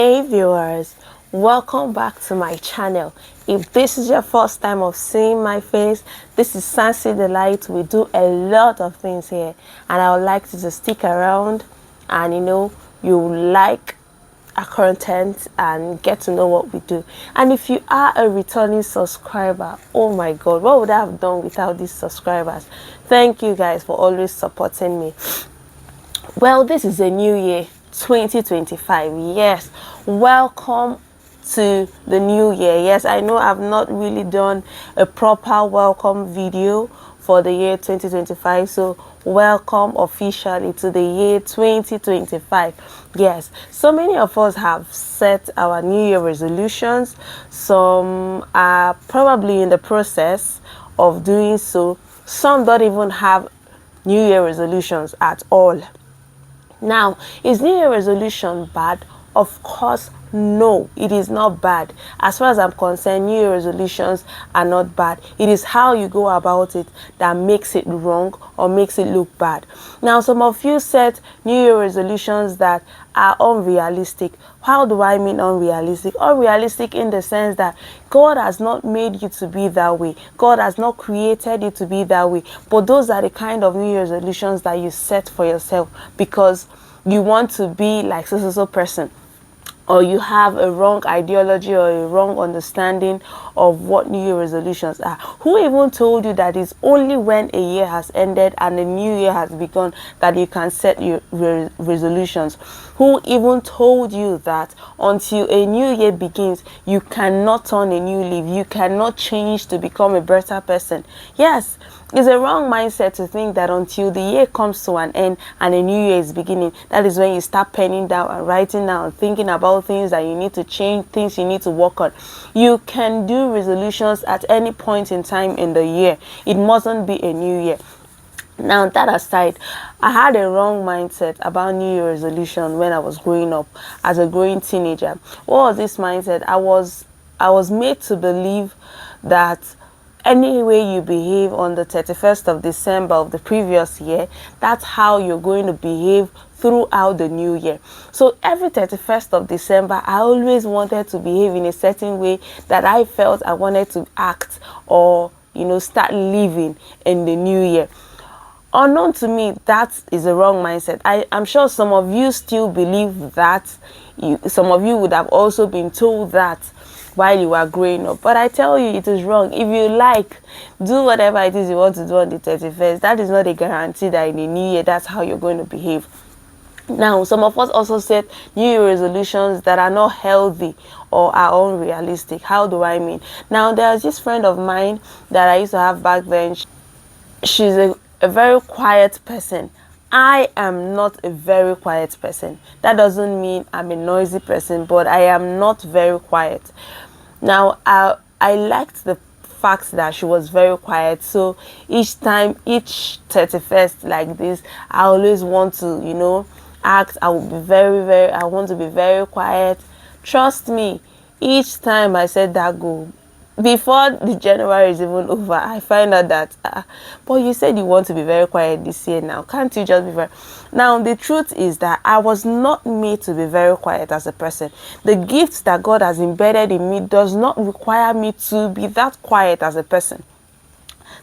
Hey viewers, welcome back to my channel. If this is your first time of seeing my face, this is Sansi Delight. We do a lot of things here, and I would like you to stick around and you like our content and get to know what we do. And if you are a returning subscriber, oh my god, what would I have done without these subscribers? Thank you guys for always supporting me. Well, this is a new year, 2025. Yes, welcome to the new year. Yes, I know I've not really done a proper welcome video for the year 2025, so welcome officially to the year 2025. Yes, so many of us have set our new year resolutions. Some are probably in the process of doing so. Some don't even have new year resolutions at all. Now, is New Year resolution bad? Of course, no, it is not bad. As far as I'm concerned, New Year resolutions are not bad. It is how you go about it that makes it wrong or makes it look bad. Now, some of you set New Year resolutions that are unrealistic. How do I mean unrealistic? Unrealistic in the sense that God has not made you to be that way. God has not created you to be that way. But those are the kind of New Year resolutions that you set for yourself because you want to be like so person, or you have a wrong ideology or a wrong understanding of what New Year resolutions are. Who even told you that it's only when a year has ended and a new year has begun that you can set your resolutions? Who even told you that until a new year begins, you cannot turn a new leaf, you cannot change to become a better person? Yes, it's a wrong mindset to think that until the year comes to an end and a new year is beginning, that is when you start penning down and writing down, thinking about things that you need to change, things you need to work on. You can do resolutions at any point in time in the year. It mustn't be a new year. Now, that aside, I had a wrong mindset about New Year resolution when I was growing up as a growing teenager. What was this mindset? I was made to believe that any way you behave on the 31st of December of the previous year, that's how you're going to behave throughout the new year. So every 31st of December, I always wanted to behave in a certain way that I felt I wanted to act or, start living in the new year. Unknown to me, that is a wrong mindset. I'm sure some of you still believe that. Some of you would have also been told that while you are growing up, but I tell you it is wrong. If you like, do whatever it is you want to do on the 31st. That is not a guarantee that in the new year that's how you're going to behave. Now, some of us also set New Year resolutions that are not healthy or are unrealistic. How do I mean? Now, there's this friend of mine that I used to have back then. She's a very quiet person. I am not a very quiet person. That doesn't mean I'm a noisy person, but I am not very quiet. Now, I liked the fact that she was very quiet. So each 31st like this, I always want to, act. I will be I want to be very quiet. Trust me, each time I set that goal, before the January is even over, I find out that but you said you want to be very quiet this year. Now can't you just be very? Now the truth is that I was not made to be very quiet as a person. The gifts that God has embedded in me does not require me to be that quiet as a person.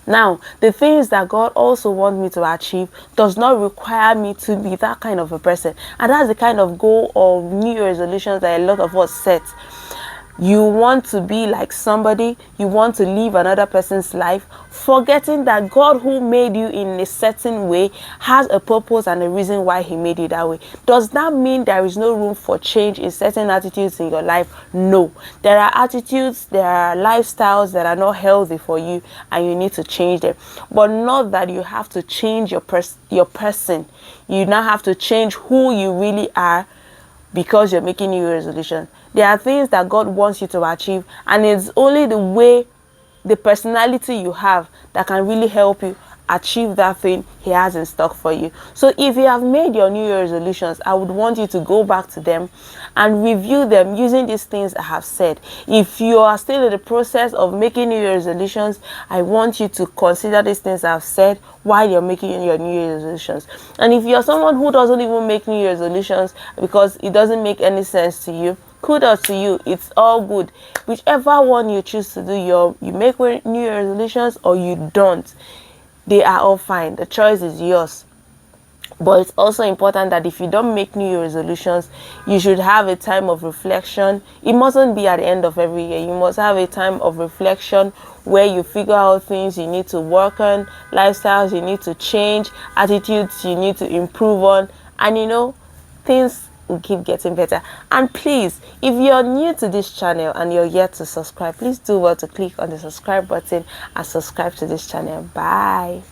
Now, the things that God also wants me to achieve does not require me to be that kind of a person. And that's the kind of goal of New Year resolutions that a lot of us set. You want to be like somebody, you want to live another person's life, forgetting that God who made you in a certain way has a purpose and a reason why he made you that way. Does that mean there is no room for change in certain attitudes in your life? No. There are attitudes, there are lifestyles that are not healthy for you and you need to change them. But not that you have to change your person. You now have to change who you really are because you're making New Year resolutions. There are things that God wants you to achieve, and it's only the personality you have that can really help you achieve that thing he has in stock for you. So if you have made your New Year resolutions, I would want you to go back to them and review them using these things I have said. If you are still in the process of making New Year resolutions, I want you to consider these things I've said while you're making your New Year resolutions. And if you're someone who doesn't even make New Year resolutions because it doesn't make any sense to you, kudos to you. It's all good. Whichever one you choose to do, you make new year resolutions or you don't, they are all fine. The choice is yours. But it's also important that if you don't make new year resolutions, you should have a time of reflection. It mustn't be at the end of every year. You must have a time of reflection where you figure out things you need to work on, lifestyles you need to change, attitudes you need to improve on, and things will keep getting better. And please, if you're new to this channel and you're yet to subscribe, please do well to click on the subscribe button and subscribe to this channel. Bye.